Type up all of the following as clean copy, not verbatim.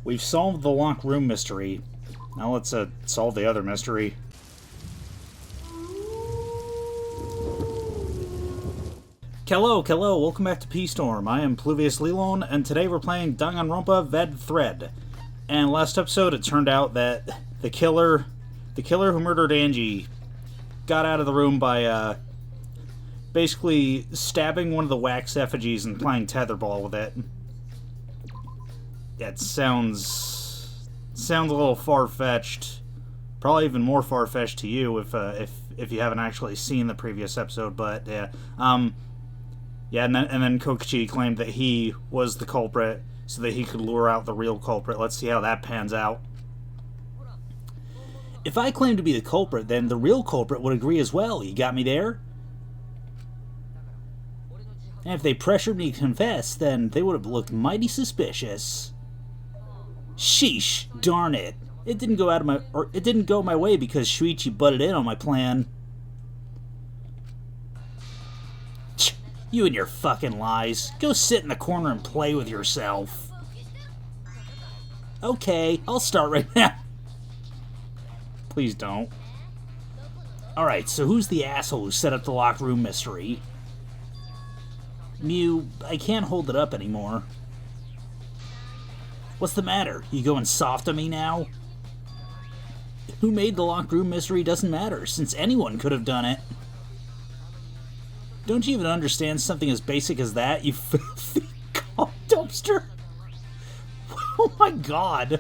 We've solved the locked room mystery. Now let's solve the other mystery. Hello, welcome back to P-Storm. I am Pluvius Lilon, and today we're playing Danganronpa Ved Thread. And last episode it turned out that the killer who murdered Angie got out of the room by basically stabbing one of the wax effigies and playing tetherball with it. That sounds a little far-fetched. Probably even more far-fetched to you if you haven't actually seen the previous episode, but yeah. Yeah, and then Kokichi claimed that he was the culprit so that he could lure out the real culprit. Let's see how that pans out. If I claim to be the culprit, then the real culprit would agree as well. You got me there? And if they pressured me to confess, then they would have looked mighty suspicious. Sheesh, darn it. It didn't go my way because Shuichi butted in on my plan. You and your fucking lies. Go sit in the corner and play with yourself. Okay, I'll start right now. Please don't. Alright, so who's the asshole who set up the locked room mystery? Mew, I can't hold it up anymore. What's the matter? You going soft on me now? Who made the locked room mystery doesn't matter, since anyone could have done it. Don't you even understand something as basic as that, you filthy dumpster? Oh my god.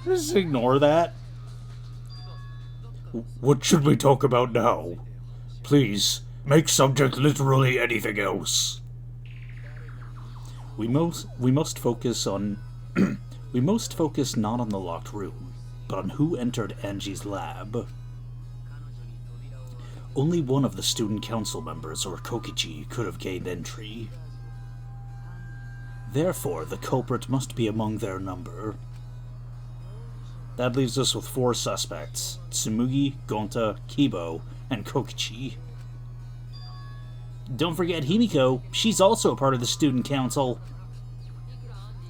Just ignore that. What should we talk about now? Please, make subject literally anything else. We must focus on... We must focus not on the locked room, but on who entered Angie's lab. Only one of the student council members or Kokichi could have gained entry. Therefore, the culprit must be among their number. That leaves us with 4 suspects: Tsumugi, Gonta, Kibo, and Kokichi. Don't forget Himiko, she's also a part of the student council.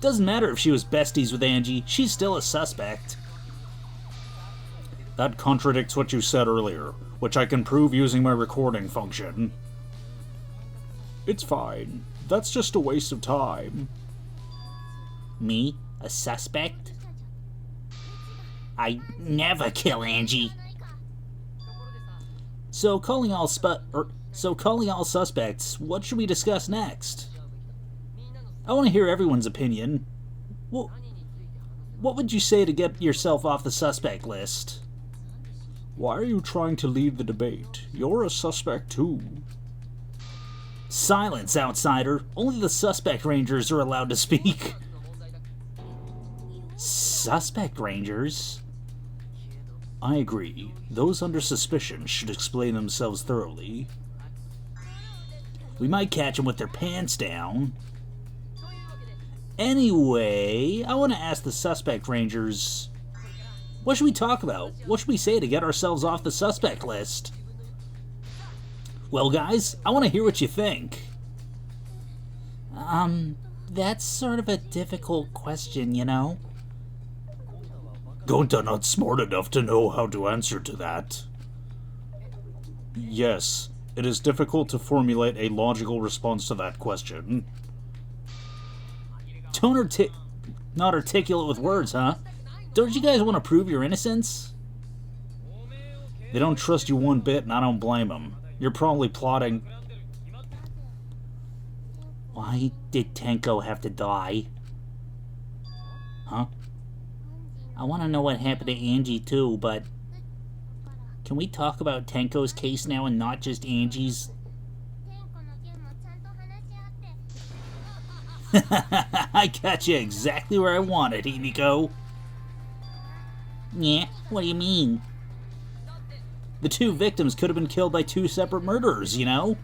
Doesn't matter if she was besties with Angie, she's still a suspect. That contradicts what you said earlier, which I can prove using my recording function. It's fine. That's just a waste of time. Me? A suspect? I never kill Angie. So calling all suspects, what should we discuss next? I want to hear everyone's opinion. What would you say to get yourself off the suspect list? Why are you trying to lead the debate? You're a suspect too. Silence, outsider. Only the suspect rangers are allowed to speak. Suspect rangers? I agree. Those under suspicion should explain themselves thoroughly. We might catch them with their pants down. Anyway, I want to ask the suspect rangers, what should we talk about? What should we say to get ourselves off the suspect list? Well, guys, I want to hear what you think. That's sort of a difficult question, you know? Gonta not smart enough to know how to answer to that. Yes, it is difficult to formulate a logical response to that question. Not articulate with words, huh? Don't you guys want to prove your innocence? They don't trust you one bit, and I don't blame them. You're probably plotting... Why did Tenko have to die? Huh? I want to know what happened to Angie too, but... Can we talk about Tenko's case now and not just Angie's? I got you exactly where I wanted, Himiko. Yeah, what do you mean? The 2 victims could have been killed by 2 separate murderers, you know?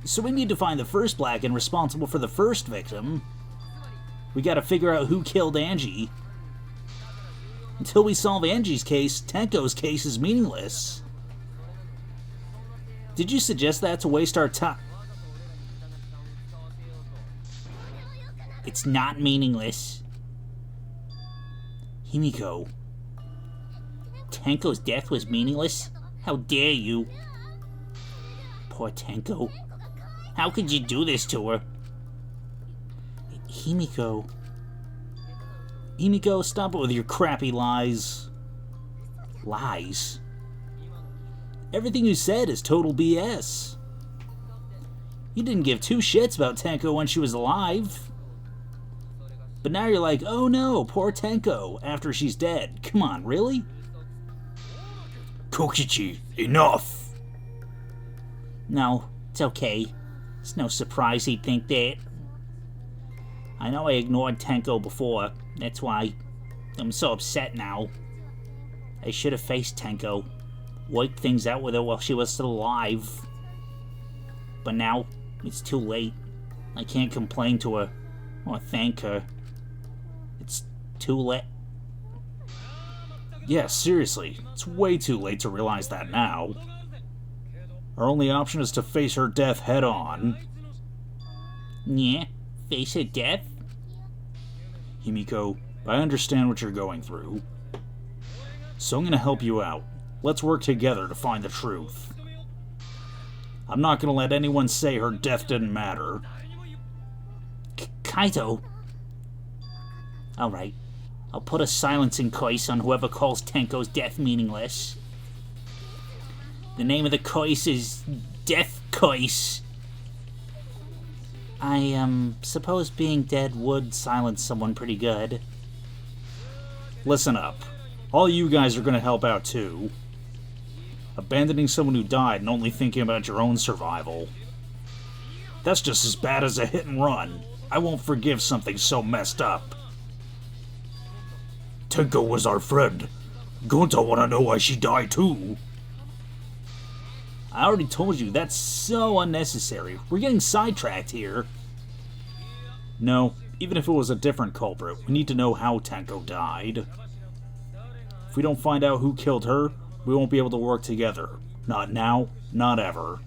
So we need to find the first Blacken responsible for the first victim. We gotta figure out who killed Angie. Until we solve Angie's case, Tenko's case is meaningless. Did you suggest that to waste our time? It's not meaningless. Himiko. Tenko's death was meaningless? How dare you? Poor Tenko. How could you do this to her? Himiko. Himiko, stop it with your crappy lies. Lies? Everything you said is total BS. You didn't give two shits about Tenko when she was alive. But now you're like, oh no, poor Tenko, after she's dead. Come on, really? Kokichi, enough! No, it's okay. It's no surprise he'd think that. I know I ignored Tenko before. That's why I'm so upset now. I should have faced Tenko. Worked things out with her while she was still alive. But now, it's too late. I can't complain to her or thank her. It's too late. Yeah, seriously, it's way too late to realize that now. Our only option is to face her death head on. Yeah, face her death? Himiko, I understand what you're going through. So I'm gonna help you out. Let's work together to find the truth. I'm not gonna let anyone say her death didn't matter. Kaito? Alright. I'll put a silencing curse on whoever calls Tenko's death meaningless. The name of the curse is Death Curse. I suppose being dead would silence someone pretty good. Listen up. All you guys are gonna help out too. Abandoning someone who died and only thinking about your own survival. That's just as bad as a hit and run. I won't forgive something so messed up. Tenko was our friend. Gonta wanna know why she died too. I already told you, that's so unnecessary. We're getting sidetracked here. No, even if it was a different culprit, we need to know how Tenko died. If we don't find out who killed her, we won't be able to work together. Not now, not ever.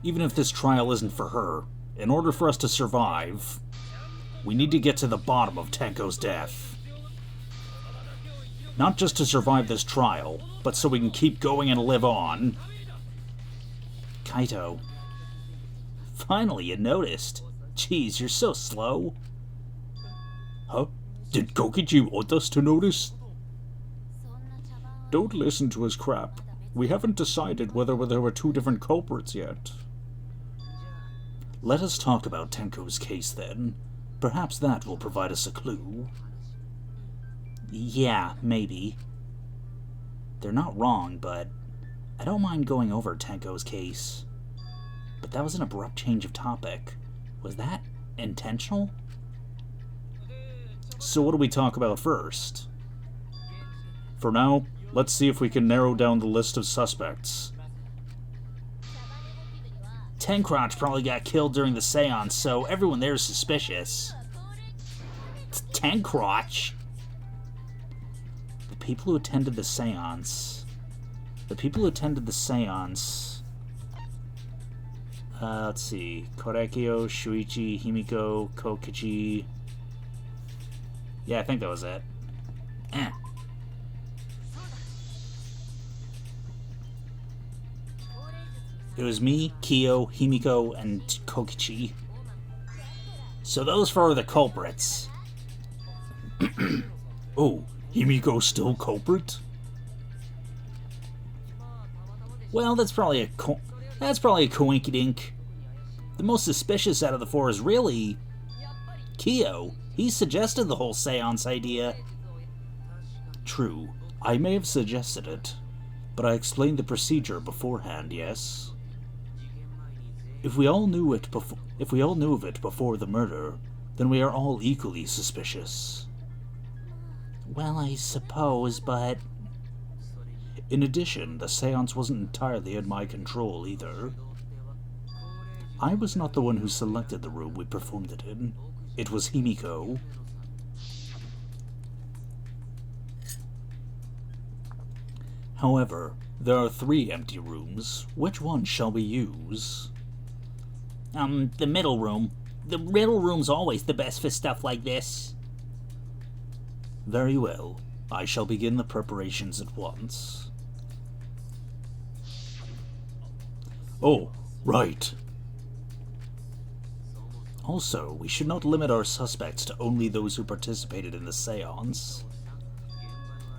Even if this trial isn't for her, in order for us to survive, we need to get to the bottom of Tenko's death. Not just to survive this trial, but so we can keep going and live on. Kaito. Finally, you noticed. Jeez, you're so slow. Huh? Did Kokichi want us to notice? Don't listen to his crap. We haven't decided whether there were two different culprits yet. Let us talk about Tenko's case then. Perhaps that will provide us a clue. Yeah, maybe. They're not wrong, but I don't mind going over Tenko's case. But that was an abrupt change of topic. Was that intentional? So what do we talk about first? For now, let's see if we can narrow down the list of suspects. Tencrotch probably got killed during the seance, so everyone there is suspicious. Tencrotch? The people who attended the seance. Let's see. Korekyo, Shuichi, Himiko, Kokichi. Yeah, I think that was it. It was me, Kyo, Himiko, and Kokichi. So those four are the culprits. Oh, Himiko still culprit? Well, that's probably a coinkydink. The most suspicious out of the four is really Kyo. He suggested the whole seance idea. True, I may have suggested it, but I explained the procedure beforehand, yes? If we all knew of it before the murder, then we are all equally suspicious. Well, I suppose, but... In addition, the seance wasn't entirely in my control either. I was not the one who selected the room we performed it in. It was Himiko. However, there are 3 empty rooms. Which one shall we use? The middle room. The middle room's always the best for stuff like this. Very well. I shall begin the preparations at once. Oh, right. Also, we should not limit our suspects to only those who participated in the seance.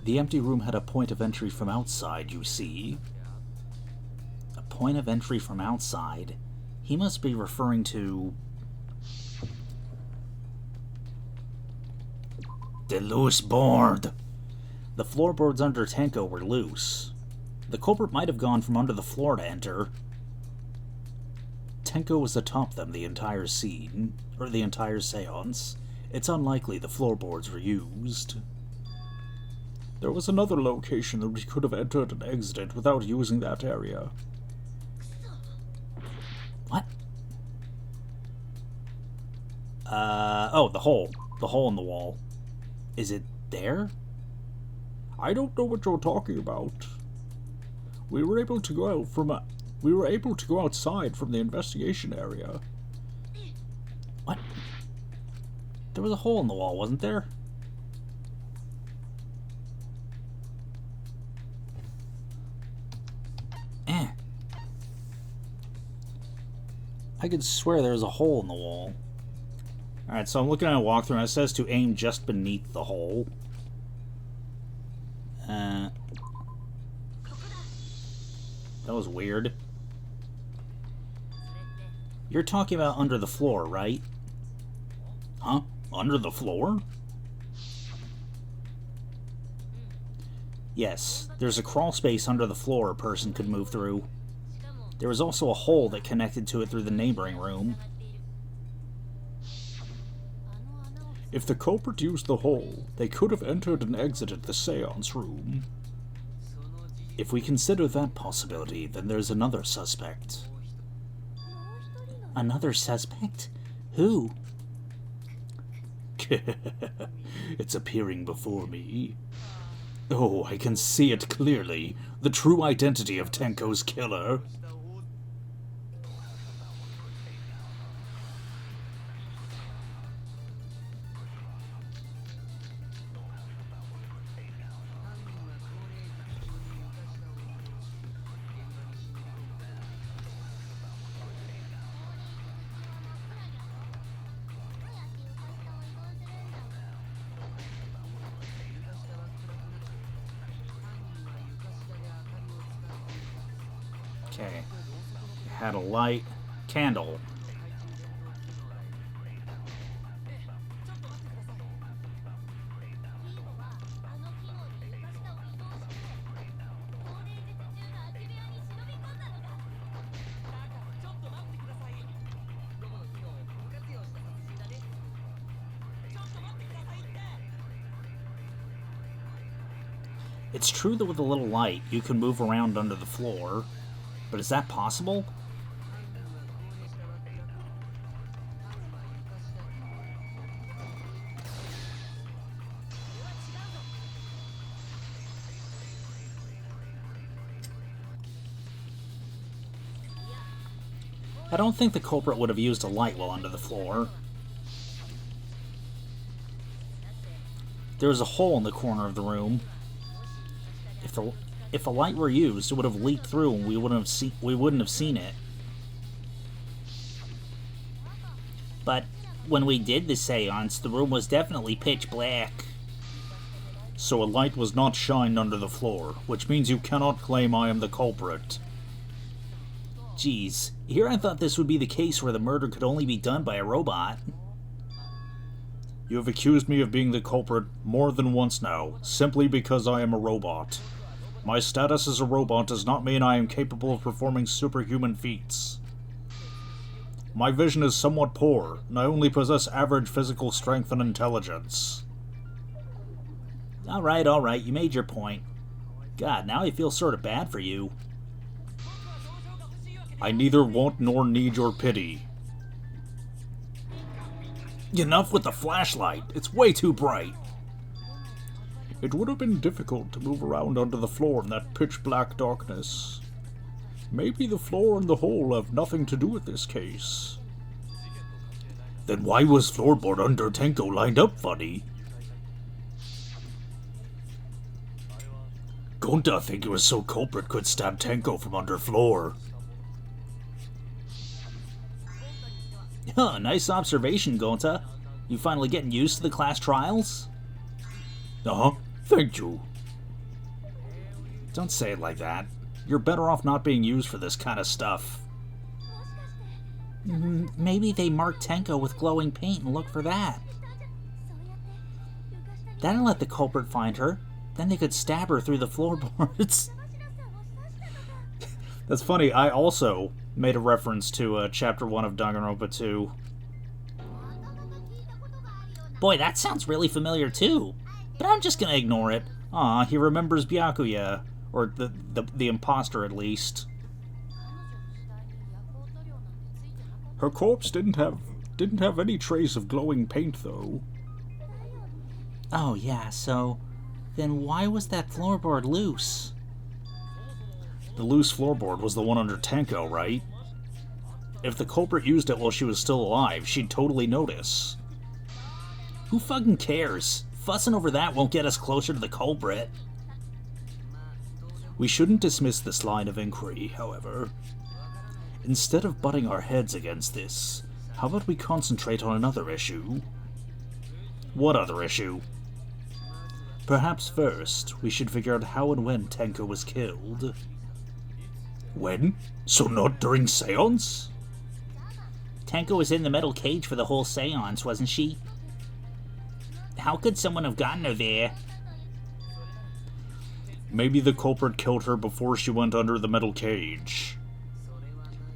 The empty room had a point of entry from outside, you see. A point of entry from outside? He must be referring to... the loose board. The floorboards under Tenko were loose. The culprit might have gone from under the floor to enter. Tenko was atop them the entire scene, or the entire seance. It's unlikely the floorboards were used. There was another location that we could have entered and exited without using that area. What? Oh, the hole. The hole in the wall. Is it there? I don't know what you're talking about. We were able to go outside from the investigation area. What? There was a hole in the wall, wasn't there? I could swear there was a hole in the wall. Alright, so I'm looking at a walkthrough and it says to aim just beneath the hole. That was weird. You're talking about under the floor, right? Huh? Under the floor? Yes, there's a crawl space under the floor a person could move through. There was also a hole that connected to it through the neighboring room. If the culprit used the hole, they could have entered and exited the seance room. If we consider that possibility, then there's another suspect. Another suspect? Who? It's appearing before me. Oh, I can see it clearly. The true identity of Tenko's killer. Okay. Had a light. Candle. It's true that with a little light, you can move around under the floor. But is that possible? I don't think the culprit would have used a light while under the floor. There was a hole in the corner of the room. If a light were used, it would have leaked through and we wouldn't have seen it. But when we did the seance, the room was definitely pitch black. So a light was not shined under the floor, which means you cannot claim I am the culprit. Geez, here I thought this would be the case where the murder could only be done by a robot. You have accused me of being the culprit more than once now, simply because I am a robot. My status as a robot does not mean I am capable of performing superhuman feats. My vision is somewhat poor, and I only possess average physical strength and intelligence. Alright, you made your point. God, now I feel sort of bad for you. I neither want nor need your pity. Enough with the flashlight, it's way too bright. It would have been difficult to move around under the floor in that pitch-black darkness. Maybe the floor and the hole have nothing to do with this case. Then why was floorboard under Tenko lined up funny? Gonta think it was so culprit could stab Tenko from under floor. Huh, nice observation, Gonta. You finally getting used to the class trials? Uh-huh, thank you. Don't say it like that. You're better off not being used for this kind of stuff. Maybe they marked Tenko with glowing paint and look for that. That'll let the culprit find her. Then they could stab her through the floorboards. That's funny, I also made a reference to Chapter 1 of Danganronpa 2. Boy, that sounds really familiar too. But I'm just gonna ignore it. Aw, he remembers Byakuya. Or the imposter, at least. Her corpse didn't have any trace of glowing paint, though. Oh yeah, so then why was that floorboard loose? The loose floorboard was the one under Tenko, right? If the culprit used it while she was still alive, she'd totally notice. Who fucking cares? Fussing over that won't get us closer to the culprit. We shouldn't dismiss this line of inquiry, however. Instead of butting our heads against this, how about we concentrate on another issue? What other issue? Perhaps first, we should figure out how and when Tenko was killed. When? So not during seance? Tenko was in the metal cage for the whole seance, wasn't she? How could someone have gotten her there? Maybe the culprit killed her before she went under the metal cage.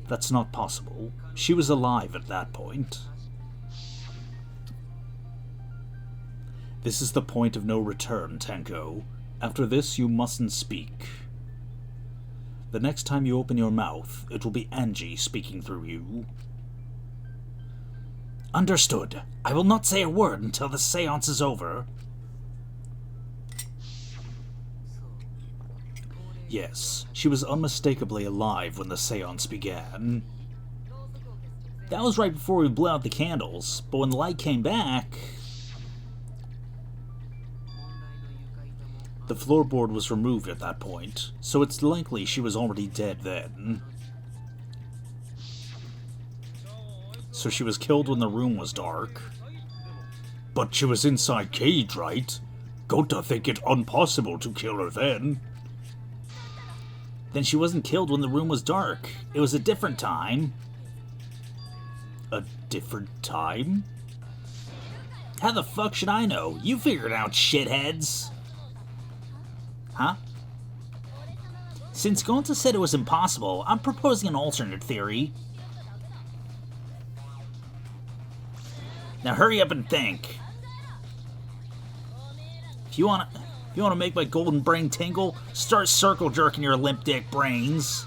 That's not possible. She was alive at that point. This is the point of no return, Tenko. After this, you mustn't speak. The next time you open your mouth, it will be Angie speaking through you. Understood. I will not say a word until the seance is over. Yes, she was unmistakably alive when the seance began. That was right before we blew out the candles, but when the light came back... The floorboard was removed at that point, so it's likely she was already dead then. So she was killed when the room was dark. But she was inside cage, right? Gota think it impossible to kill her then. Then she wasn't killed when the room was dark. It was a different time. A different time? How the fuck should I know? You figure it out, shitheads. Huh? Since Gonta said it was impossible, I'm proposing an alternate theory. Now hurry up and think. If you want to make my golden brain tingle, start circle jerking your limp dick brains.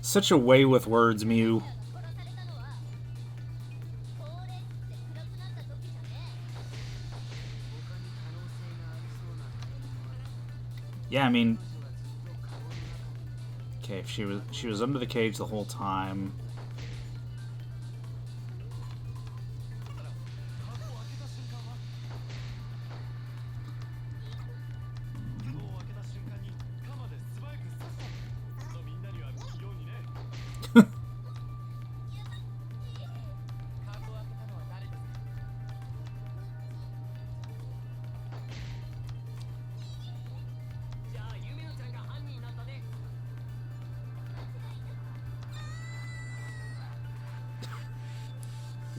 Such a way with words, Mew. Yeah, I mean, okay, if she was under the cage the whole time.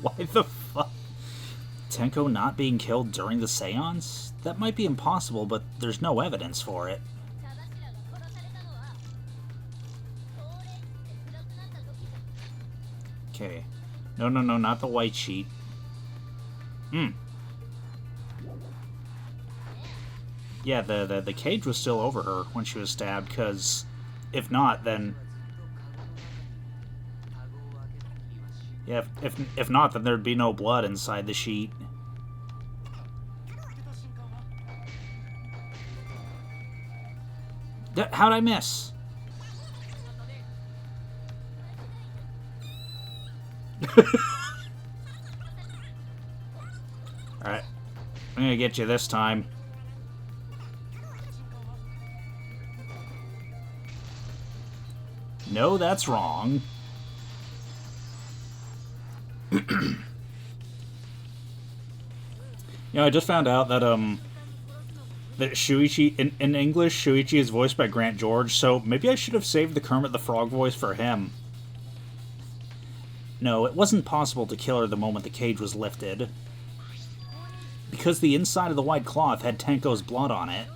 Why the fuck? Tenko not being killed during the seance? That might be impossible, but there's no evidence for it. Okay. No, not the white sheet. Yeah, the cage was still over her when she was stabbed, because if not, then... Yeah, if not, then there'd be no blood inside the sheet. How'd I miss? Alright. I'm gonna get you this time. No, that's wrong. I just found out that, that Shuichi, in English, Shuichi is voiced by Grant George, so maybe I should have saved the Kermit the Frog voice for him. No, it wasn't possible to kill her the moment the cage was lifted. Because the inside of the white cloth had Tenko's blood on it.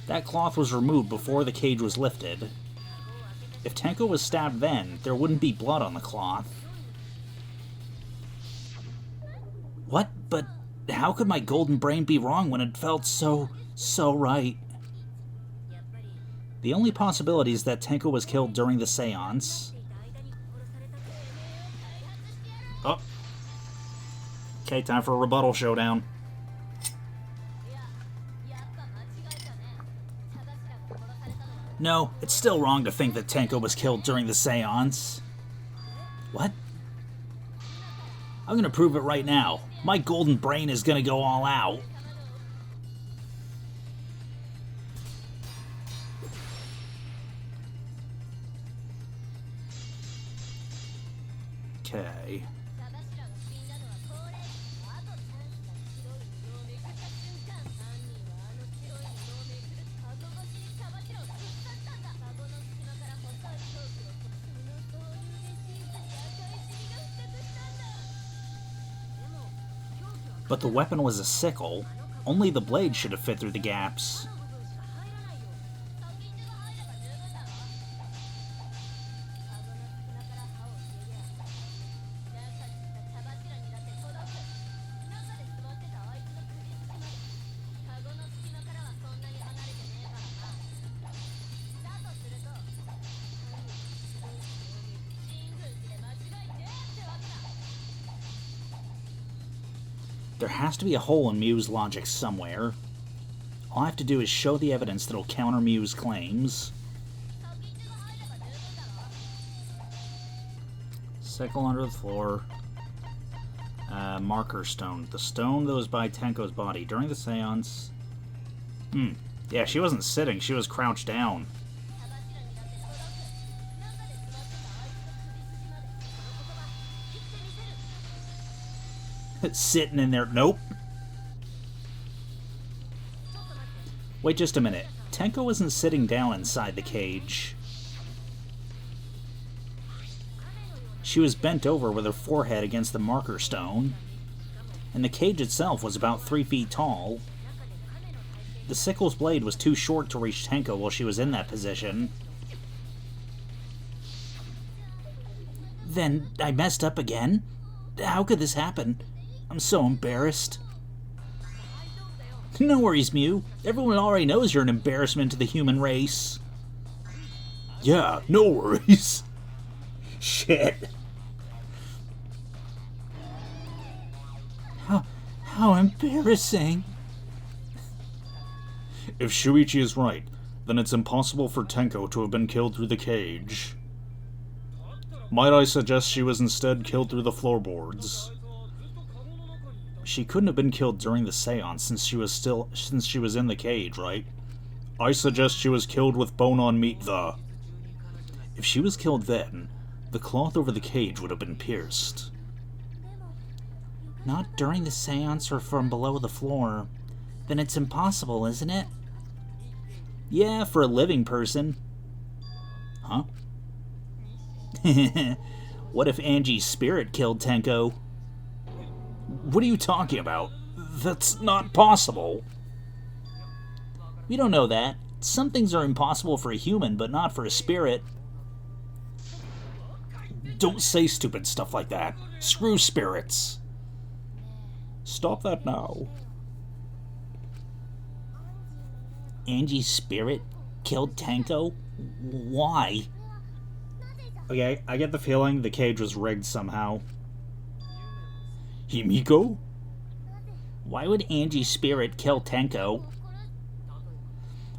That cloth was removed before the cage was lifted. If Tenko was stabbed then, there wouldn't be blood on the cloth. What? But how could my golden brain be wrong when it felt so right? The only possibility is that Tenko was killed during the seance. Oh. Okay, time for a rebuttal showdown. No, it's still wrong to think that Tenko was killed during the seance. What? I'm gonna prove it right now. My golden brain is gonna go all out. Okay. But the weapon was a sickle. Only the blade should have fit through the gaps. There has to be a hole in Mew's logic somewhere. All I have to do is show the evidence that'll counter Mew's claims. Sickle under the floor. Marker stone. The stone that was by Tenko's body during the seance. Yeah, she wasn't sitting, she was crouched down. Sitting in there. Nope. Wait just a minute. Tenko isn't sitting down inside the cage. She was bent over with her forehead against the marker stone. And the cage itself was about 3 feet tall. The sickle's blade was too short to reach Tenko while she was in that position. Then I messed up again? How could this happen? I'm so embarrassed. No worries, Mew. Everyone already knows you're an embarrassment to the human race. Yeah, no worries. Shit. How embarrassing. If Shuichi is right, then it's impossible for Tenko to have been killed through the cage. Might I suggest she was instead killed through the floorboards? She couldn't have been killed during the seance since she was in the cage, right? I suggest she was killed with bone-on meat, the. If she was killed then, the cloth over the cage would have been pierced. Not during the seance or from below the floor. Then it's impossible, isn't it? Yeah, for a living person. Huh? What if Angie's spirit killed Tenko? What are you talking about? That's not possible. We don't know that. Some things are impossible for a human, but not for a spirit. Don't say stupid stuff like that. Screw spirits. Stop that now. Angie's spirit killed Tenko? Why? Okay, I get the feeling the cage was rigged somehow. Himiko? Why would Angie's spirit kill Tenko?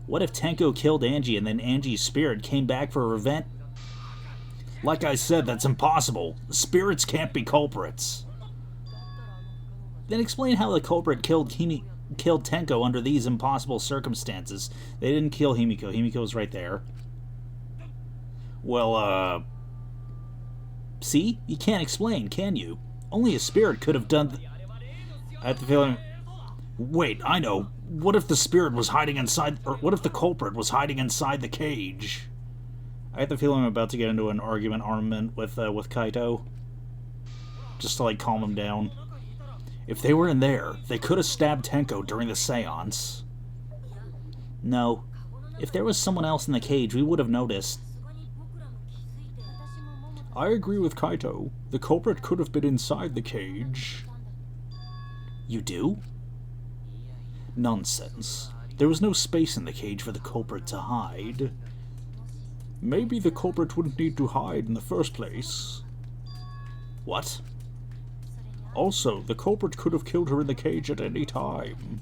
What if Tenko killed Angie and then Angie's spirit came back for revenge? Like I said, that's impossible. Spirits can't be culprits. Then explain how the culprit killed Tenko under these impossible circumstances. They didn't kill Himiko. Himiko's right there. Well, see? You can't explain, can you? Only a spirit could have done I have the feeling... Wait, I know. What if the spirit was hiding inside... Or what if the culprit was hiding inside the cage? I have the feeling I'm about to get into an armament with Kaito. Just to, like, calm him down. If they were in there, they could have stabbed Tenko during the seance. No. If there was someone else in the cage, we would have noticed. I agree with Kaito. The culprit could have been inside the cage. You do? Nonsense. There was no space in the cage for the culprit to hide. Maybe the culprit wouldn't need to hide in the first place. What? Also, the culprit could have killed her in the cage at any time.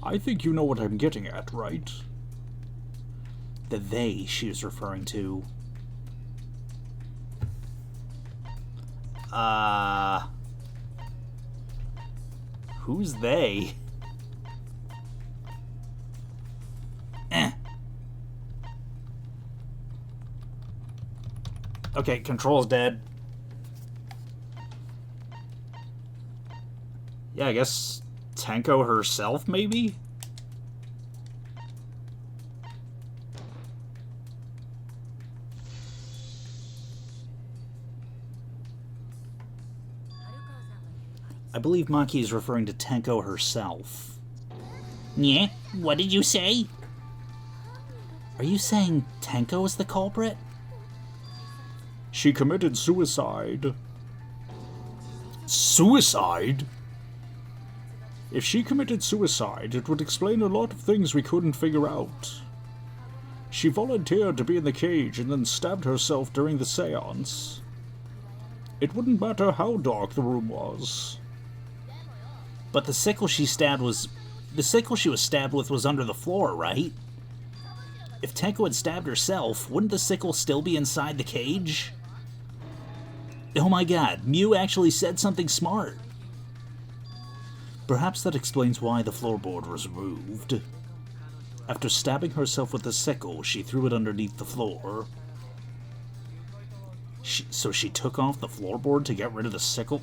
I think you know what I'm getting at, right? The they she is referring to. Who's they? Okay, Control's dead. Yeah, I guess Tenko herself, maybe? I believe Maki is referring to Tenko herself. Yeah? What did you say? Are you saying Tenko is the culprit? She committed suicide. Suicide? If she committed suicide, it would explain a lot of things we couldn't figure out. She volunteered to be in the cage and then stabbed herself during the seance. It wouldn't matter how dark the room was. But the sickle she was stabbed with was under the floor, right? If Tenko had stabbed herself, wouldn't the sickle still be inside the cage? Oh my god, Mew actually said something smart. Perhaps that explains why the floorboard was removed. After stabbing herself with the sickle, she threw it underneath the floor. So she took off the floorboard to get rid of the sickle?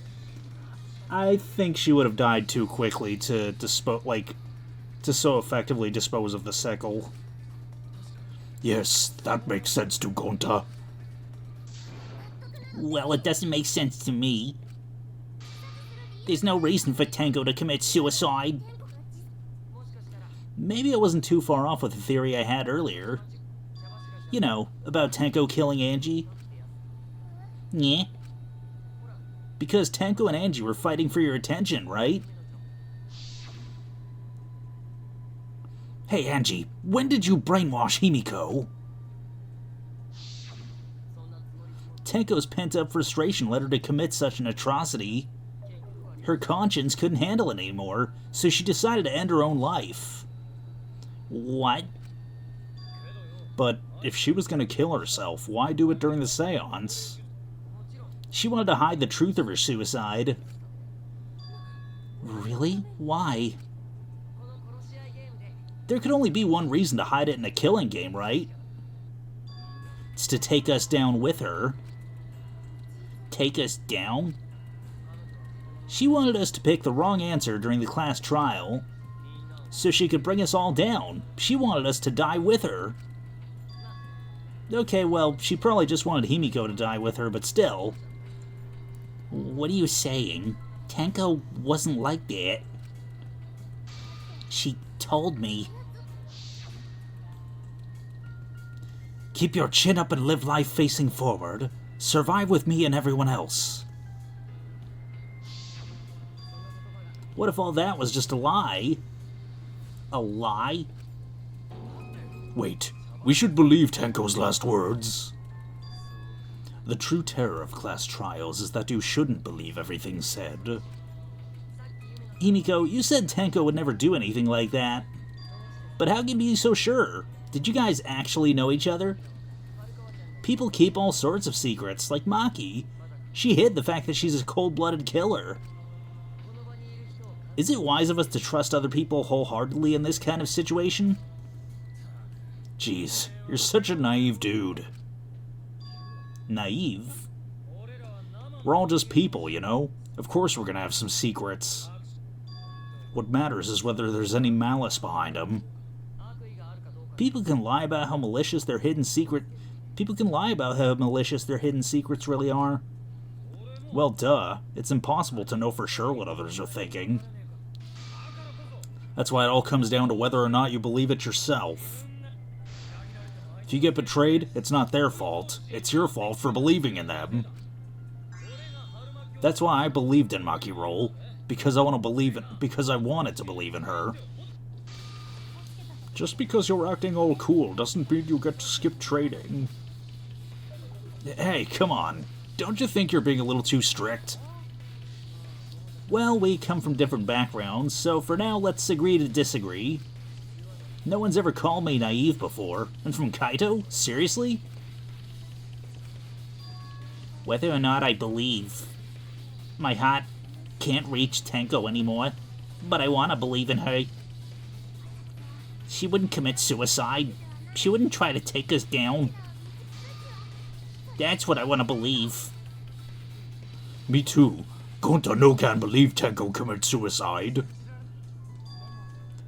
I think she would have died too quickly to so effectively dispose of the sickle. Yes, that makes sense to Gonta. Well, it doesn't make sense to me. There's no reason for Tenko to commit suicide. Maybe I wasn't too far off with the theory I had earlier. You know, about Tenko killing Angie. Yeah. Because Tenko and Angie were fighting for your attention, right? Hey Angie, when did you brainwash Himiko? Tenko's pent-up frustration led her to commit such an atrocity. Her conscience couldn't handle it anymore, so she decided to end her own life. What? But if she was going to kill herself, why do it during the seance? She wanted to hide the truth of her suicide. Really? Why? There could only be one reason to hide it in a killing game, right? It's to take us down with her. Take us down? She wanted us to pick the wrong answer during the class trial, so she could bring us all down. She wanted us to die with her. Okay, well, she probably just wanted Himiko to die with her, but still. What are you saying? Tenko wasn't like that. She told me. Keep your chin up and live life facing forward. Survive with me and everyone else. What if all that was just a lie? A lie? Wait, we should believe Tenko's last words. The true terror of class trials is that you shouldn't believe everything said. Himiko, you said Tenko would never do anything like that. But how can you be so sure? Did you guys actually know each other? People keep all sorts of secrets, like Maki. She hid the fact that she's a cold-blooded killer. Is it wise of us to trust other people wholeheartedly in this kind of situation? Jeez, you're such a naive dude. Naive? We're all just people, you know? Of course we're gonna have some secrets. What matters is whether there's any malice behind them. People can lie about how malicious their hidden secrets really are. Well, duh. It's impossible to know for sure what others are thinking. That's why it all comes down to whether or not you believe it yourself. If you get betrayed, it's not their fault. It's your fault for believing in them. That's why I believed in Maki Roll. Because I wanted to believe in her. Just because you're acting all cool doesn't mean you get to skip trading. Hey, come on. Don't you think you're being a little too strict? Well, we come from different backgrounds, so for now, let's agree to disagree. No one's ever called me naive before. And from Kaito? Seriously? Whether or not I believe, my heart can't reach Tenko anymore, but I want to believe in her. She wouldn't commit suicide. She wouldn't try to take us down. That's what I want to believe. Me too. Gonta no can believe Tenko commit suicide.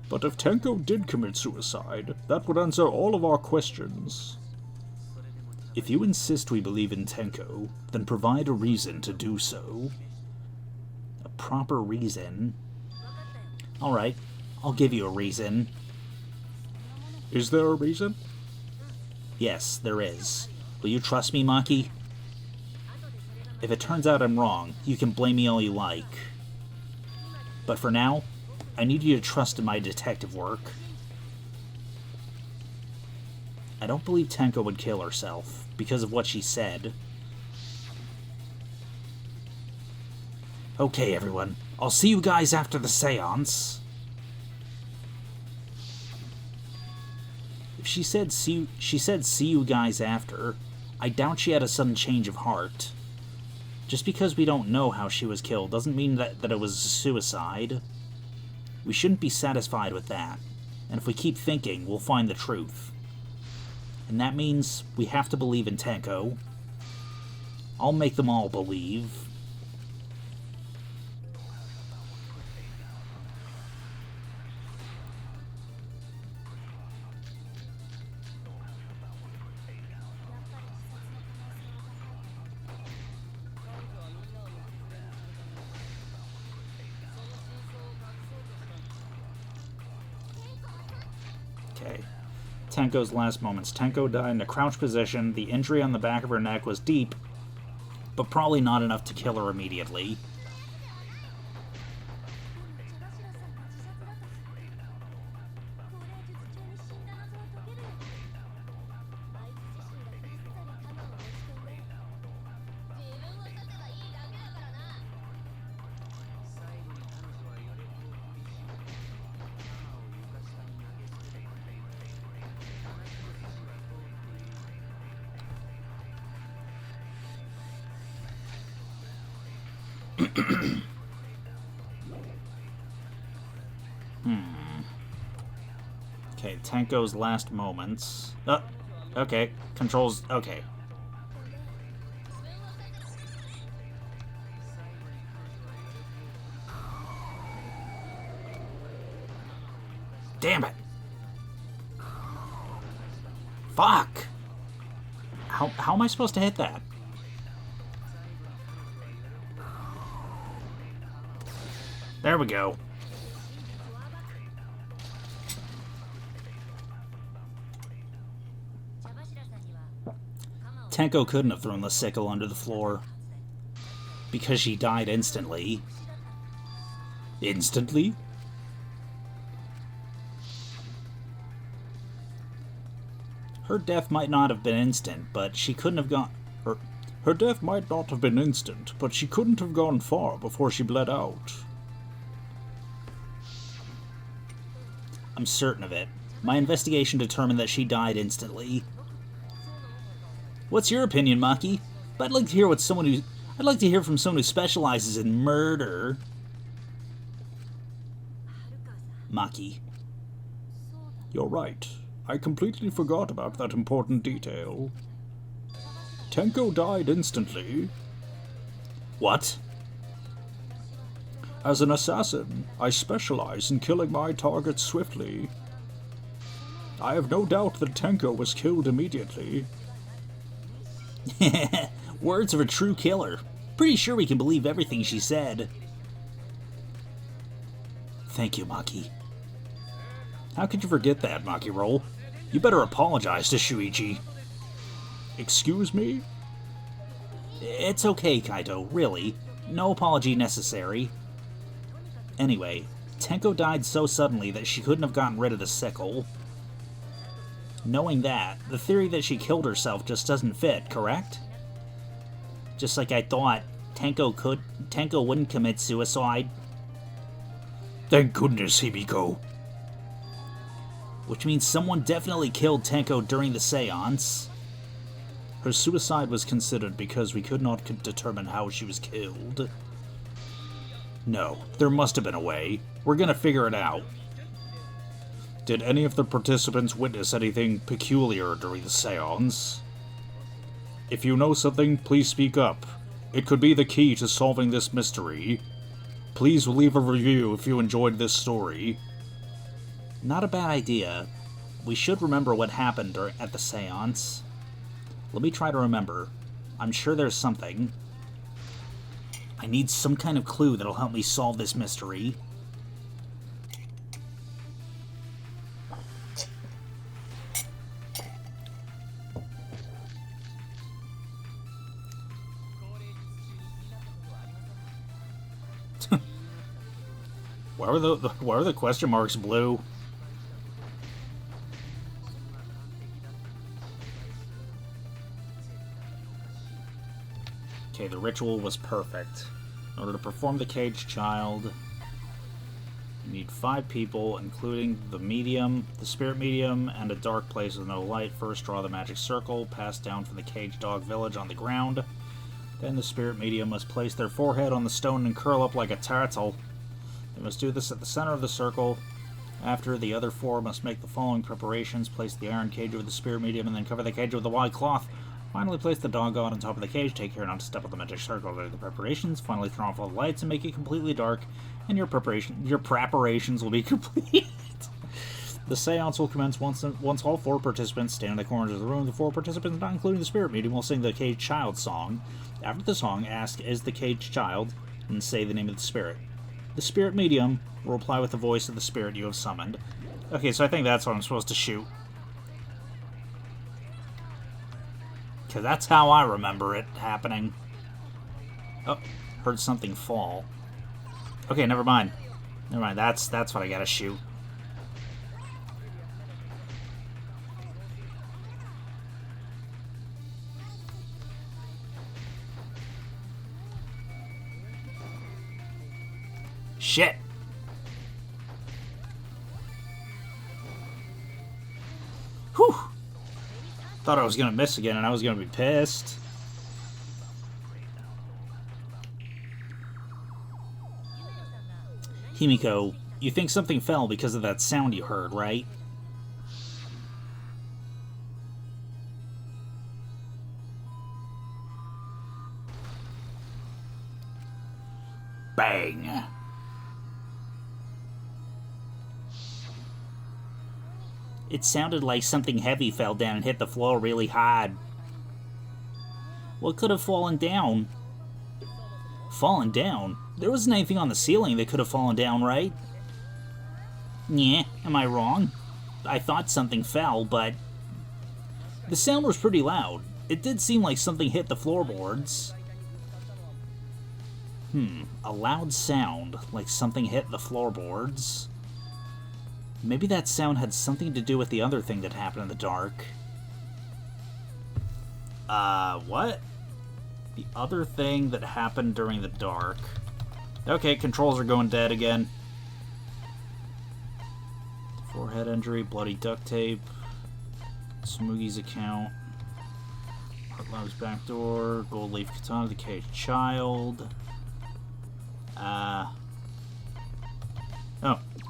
But if Tenko did commit suicide, that would answer all of our questions. If you insist we believe in Tenko, then provide a reason to do so. A proper reason. Alright, I'll give you a reason. Is there a reason? Yes, there is. Will you trust me, Maki? If it turns out I'm wrong, you can blame me all you like. But for now, I need you to trust in my detective work. I don't believe Tenko would kill herself, because of what she said. Okay, everyone. I'll see you guys after the seance. If she said see you guys after, I doubt she had a sudden change of heart. Just because we don't know how she was killed doesn't mean that it was suicide. We shouldn't be satisfied with that. And if we keep thinking, we'll find the truth. And that means we have to believe in Tenko. I'll make them all believe. Okay. Tenko's last moments. Tenko died in a crouched position. The injury on the back of her neck was deep, but probably not enough to kill her immediately. Okay, Tenko's last moments. Okay. Controls. Okay. Damn it! Fuck! How am I supposed to hit that? There we go. Tenko couldn't have thrown the sickle under the floor. Because she died instantly. Instantly? Her death might not have been instant, but she couldn't have gone... Her death might not have been instant, but she couldn't have gone far before she bled out. I'm certain of it. My investigation determined that she died instantly. What's your opinion, Maki? I'd like to hear from someone who specializes in murder. Maki. You're right. I completely forgot about that important detail. Tenko died instantly. What? As an assassin, I specialize in killing my targets swiftly. I have no doubt that Tenko was killed immediately. Words of a true killer. Pretty sure we can believe everything she said. Thank you, Maki. How could you forget that, Maki Roll? You better apologize to Shuichi. Excuse me? It's okay, Kaito, really. No apology necessary. Anyway, Tenko died so suddenly that she couldn't have gotten rid of the sickle. Knowing that, the theory that she killed herself just doesn't fit, correct? Just like I thought Tenko wouldn't commit suicide. Thank goodness, Himiko. Which means someone definitely killed Tenko during the seance. Her suicide was considered because we could not determine how she was killed. No, there must have been a way. We're gonna figure it out. Did any of the participants witness anything peculiar during the seance? If you know something, please speak up. It could be the key to solving this mystery. Please leave a review if you enjoyed this story. Not a bad idea. We should remember what happened at the seance. Let me try to remember. I'm sure there's something. I need some kind of clue that'll help me solve this mystery. Why are the question marks blue? Okay, the ritual was perfect. In order to perform the caged child, you need 5 people, including the medium, the spirit medium, and a dark place with no light. First, draw the magic circle, passed down from the caged dog village on the ground. Then the spirit medium must place their forehead on the stone and curl up like a turtle. They must do this at the center of the circle. After, the other 4 must make the following preparations. Place the iron cage over the spirit medium and then cover the cage with a white cloth. Finally, place the dog god on top of the cage. Take care not to step on the magic circle during the preparations. Finally, turn off all the lights and make it completely dark, and your preparations will be complete. The seance will commence once all 4 participants stand in the corners of the room. The 4 participants, not including the spirit medium, will sing the caged child song. After the song, ask, "Is the caged child?" and say the name of the spirit. The spirit medium will reply with the voice of the spirit you have summoned. Okay, so I think that's what I'm supposed to shoot. Because that's how I remember it happening. Oh, heard something fall. Okay, never mind. Never mind, that's what I gotta shoot. Shit! Whew! Thought I was gonna miss again and I was gonna be pissed. Himiko, you think something fell because of that sound you heard, right? Bang! It sounded like something heavy fell down and hit the floor really hard. What could have fallen down? Fallen down? There wasn't anything on the ceiling that could have fallen down, right? Yeah, am I wrong? I thought something fell, but... the sound was pretty loud. It did seem like something hit the floorboards. A loud sound, like something hit the floorboards. Maybe that sound had something to do with the other thing that happened in the dark. What? The other thing that happened during the dark. Okay, controls are going dead again. Forehead injury, bloody duct tape. Smoogy's account. Heartlog's back door. Gold leaf katana, the caged child. Oh,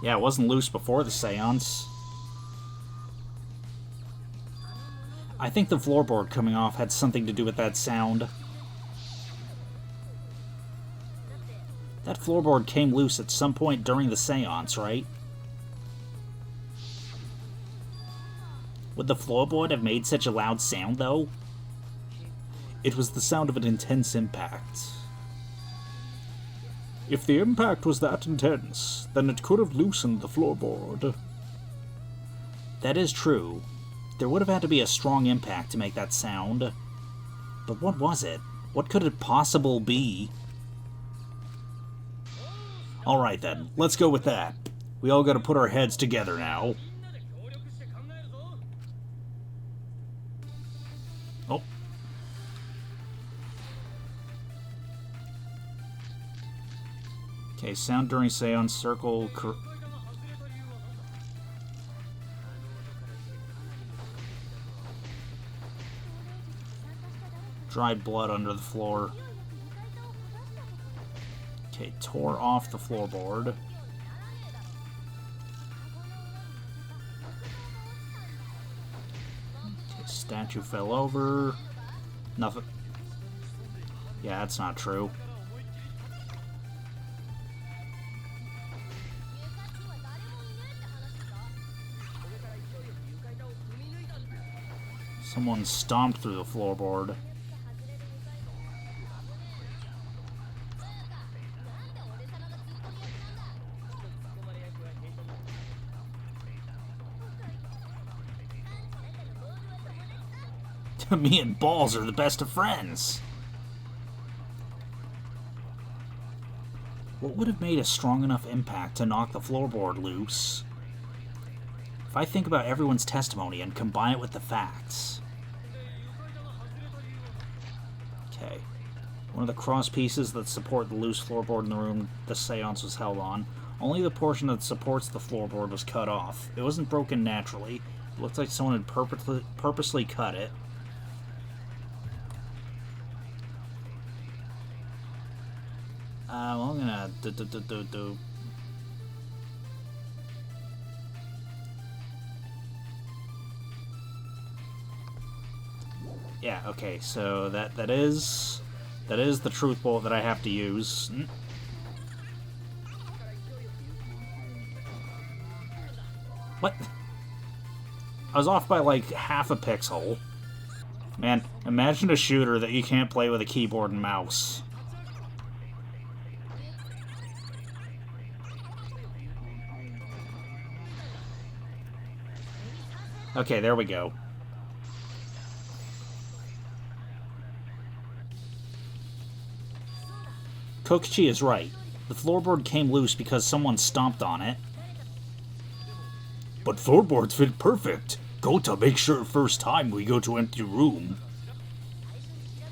yeah, it wasn't loose before the seance. I think the floorboard coming off had something to do with that sound. That floorboard came loose at some point during the seance, right? Would the floorboard have made such a loud sound, though? It was the sound of an intense impact. If the impact was that intense, then it could have loosened the floorboard. That is true. There would have had to be a strong impact to make that sound. But what was it? What could it possibly be? Alright then, let's go with that. We all gotta put our heads together now. Oh. Okay, sound during seance, circle... dried blood under the floor. Okay, tore off the floorboard. Okay, statue fell over. Nothing. Yeah, that's not true. Someone stomped through the floorboard. Me and Balls are the best of friends. What would have made a strong enough impact to knock the floorboard loose? If I think about everyone's testimony and combine it with the facts. Okay. One of the cross pieces that support the loose floorboard in the room the seance was held on. Only the portion that supports the floorboard was cut off. It wasn't broken naturally. It looked like someone had purposely cut it. Well, I'm gonna do. Yeah, okay, so that is the truth bullet that I have to use. What? I was off by like half a pixel. Man, imagine a shooter that you can't play with a keyboard and mouse. Okay, there we go. Kokichi is right. The floorboard came loose because someone stomped on it. But floorboards fit perfect. Gota makes sure first time we go to empty room.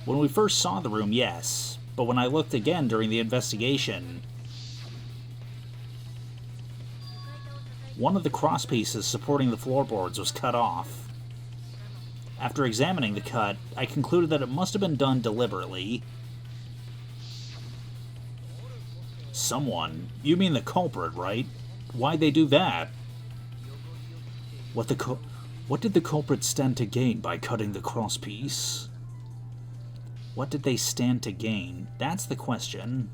When we first saw the room, yes. But when I looked again during the investigation... one of the cross pieces supporting the floorboards was cut off. After examining the cut, I concluded that it must have been done deliberately. Someone? You mean the culprit, right? Why'd they do that? What did the culprit stand to gain by cutting the cross piece? What did they stand to gain? That's the question.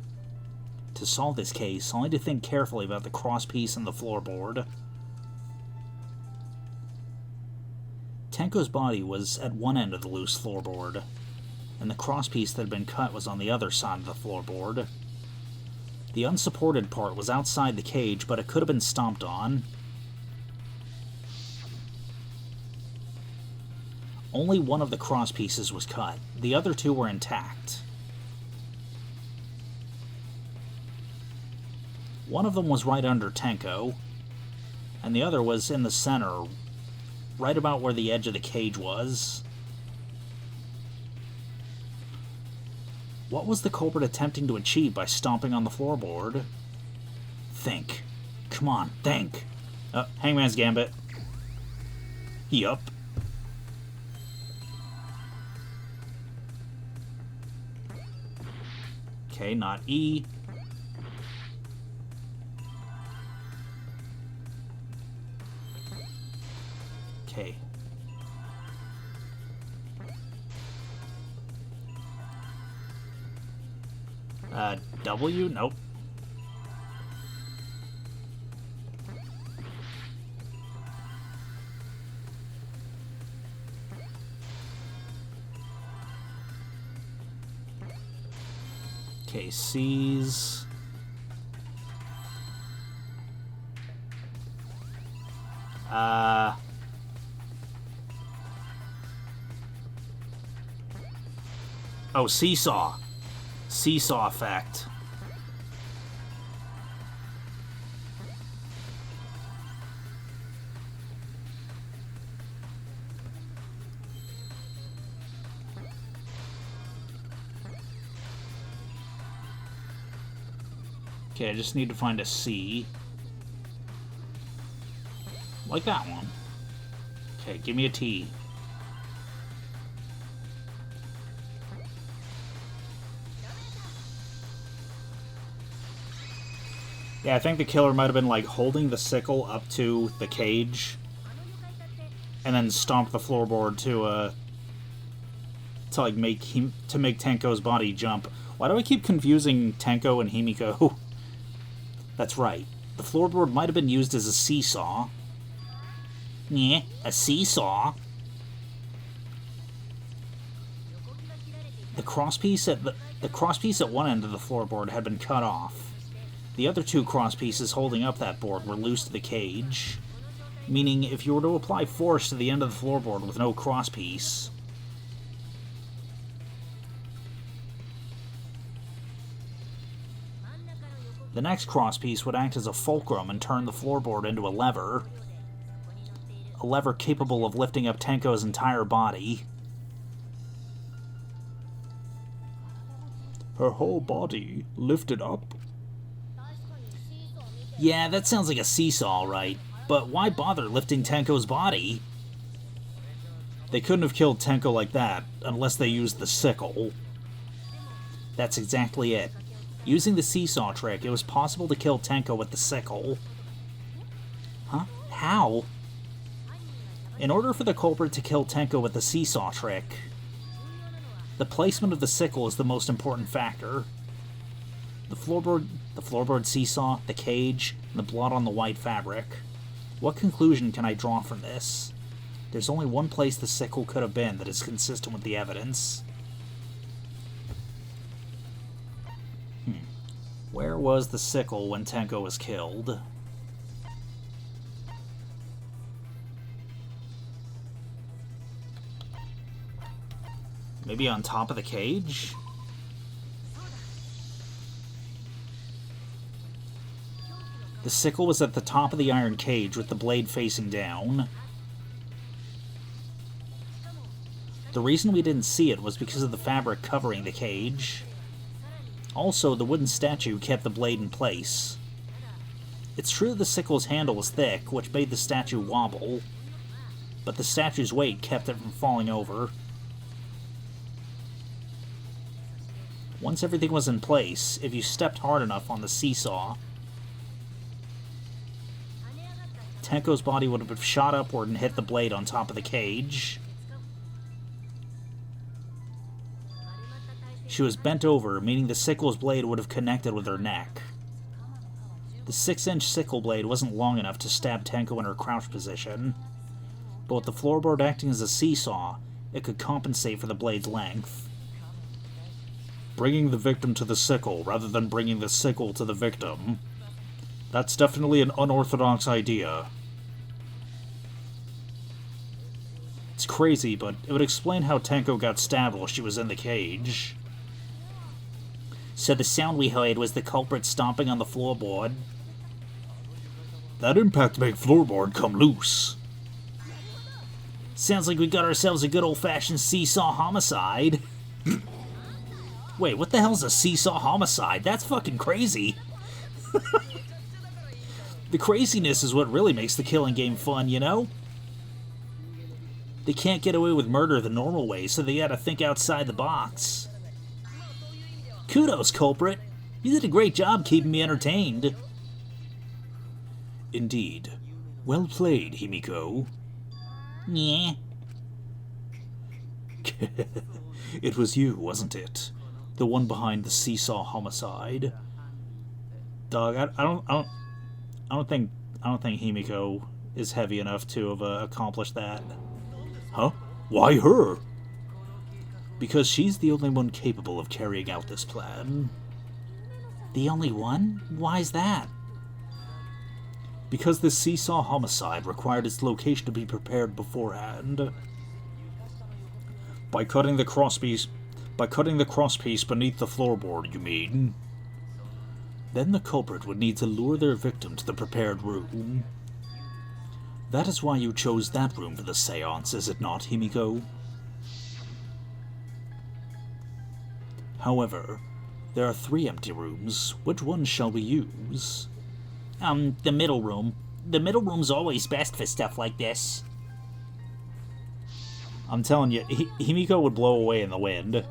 To solve this case, I'll need to think carefully about the cross piece and the floorboard. Tenko's body was at one end of the loose floorboard, and the cross piece that had been cut was on the other side of the floorboard. The unsupported part was outside the cage, but it could have been stomped on. Only one of the cross pieces was cut. The other two were intact. One of them was right under Tenko, and the other was in the center, right about where the edge of the cage was. What was the culprit attempting to achieve by stomping on the floorboard? Think. Come on, think. Hangman's Gambit. Yup. Okay, not E. Okay. W? Nope. Okay, C's. Oh, Seesaw. Seesaw effect. Okay, I just need to find a C. Like that one. Okay, give me a T. Yeah, I think the killer might have been, like, holding the sickle up to the cage and then stomp the floorboard to like, make Tenko's body jump. Why do I keep confusing Tenko and Himiko? That's right. The floorboard might have been used as a seesaw. Yeah, a seesaw. The crosspiece at one end of the floorboard had been cut off. The other two crosspieces holding up that board were loose to the cage, meaning if you were to apply force to the end of the floorboard with no crosspiece, the next crosspiece would act as a fulcrum and turn the floorboard into a lever capable of lifting up Tenko's entire body. Her whole body lifted up? Yeah, that sounds like a seesaw, right? But why bother lifting Tenko's body? They couldn't have killed Tenko like that unless they used the sickle. That's exactly it. Using the seesaw trick, it was possible to kill Tenko with the sickle. Huh? How? In order for the culprit to kill Tenko with the seesaw trick, the placement of the sickle is the most important factor. The floorboard seesaw, the cage, and the blood on the white fabric. What conclusion can I draw from this? There's only one place the sickle could have been that is consistent with the evidence. Where was the sickle when Tenko was killed? Maybe on top of the cage? The sickle was at the top of the iron cage with the blade facing down. The reason we didn't see it was because of the fabric covering the cage. Also, the wooden statue kept the blade in place. It's true the sickle's handle was thick, which made the statue wobble, but the statue's weight kept it from falling over. Once everything was in place, if you stepped hard enough on the seesaw, Tenko's body would have shot upward and hit the blade on top of the cage. She was bent over, meaning the sickle's blade would have connected with her neck. The 6-inch sickle blade wasn't long enough to stab Tenko in her crouch position, but with the floorboard acting as a seesaw, it could compensate for the blade's length. Bringing the victim to the sickle rather than bringing the sickle to the victim. That's definitely an unorthodox idea. It's crazy, but it would explain how Tenko got stabbed while she was in the cage. So the sound we heard was the culprit stomping on the floorboard. That impact made floorboard come loose. Sounds like we got ourselves a good old-fashioned seesaw homicide. Wait, what the hell's a seesaw homicide? That's fucking crazy. The craziness is what really makes the killing game fun, you know? They can't get away with murder the normal way, so they gotta think outside the box. Kudos, culprit. You did a great job keeping me entertained. Indeed. Well played, Himiko. Yeah. It was you, wasn't it? The one behind the seesaw homicide. Dog, I don't think Himiko is heavy enough to have accomplished that. Huh? Why her? Because she's the only one capable of carrying out this plan. The only one? Why's that? Because this seesaw homicide required its location to be prepared beforehand. By cutting the crosspiece beneath the floorboard, you mean? Then the culprit would need to lure their victim to the prepared room. That is why you chose that room for the seance, is it not, Himiko? However, there are 3 empty rooms. Which one shall we use? The middle room. The middle room's always best for stuff like this. I'm telling you, Himiko would blow away in the wind.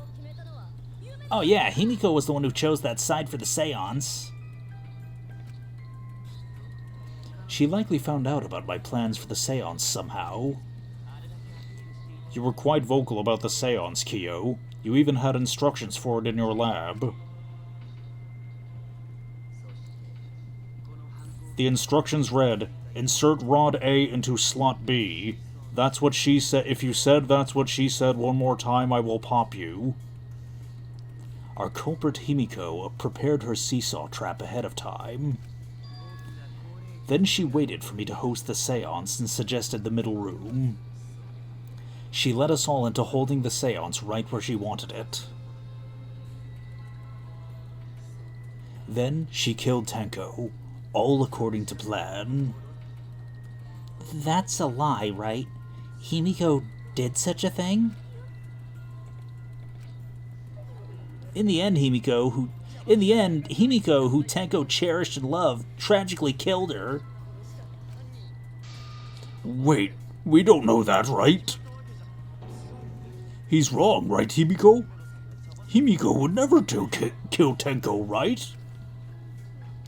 Oh yeah, Himiko was the one who chose that side for the seance. She likely found out about my plans for the seance somehow. You were quite vocal about the seance, Kyo. You even had instructions for it in your lab. The instructions read, insert rod A into slot B. That's what she said. If you said that's what she said one more time, I will pop you. Our culprit Himiko prepared her seesaw trap ahead of time. Then she waited for me to host the seance and suggested the middle room. She led us all into holding the seance right where she wanted it. Then she killed Tenko, all according to plan. That's a lie, right? Himiko did such a thing? In the end, Himiko, who Tenko cherished and loved, tragically killed her. Wait, we don't know that, right? He's wrong, right, Himiko? Himiko would never kill Tenko, right?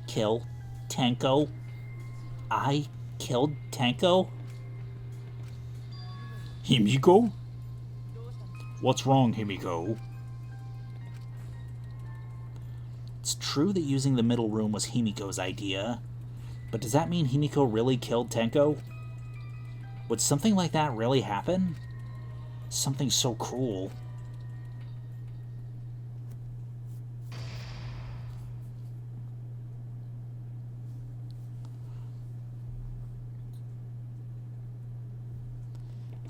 Kill Tenko? I killed Tenko? Himiko? What's wrong, Himiko? It's true that using the middle room was Himiko's idea, but does that mean Himiko really killed Tenko? Would something like that really happen? Something so cruel.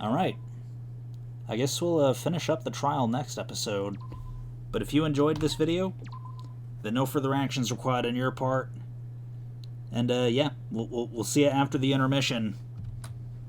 Alright. I guess we'll finish up the trial next episode. But if you enjoyed this video, then no further actions required on your part. And yeah, we'll see you after the intermission.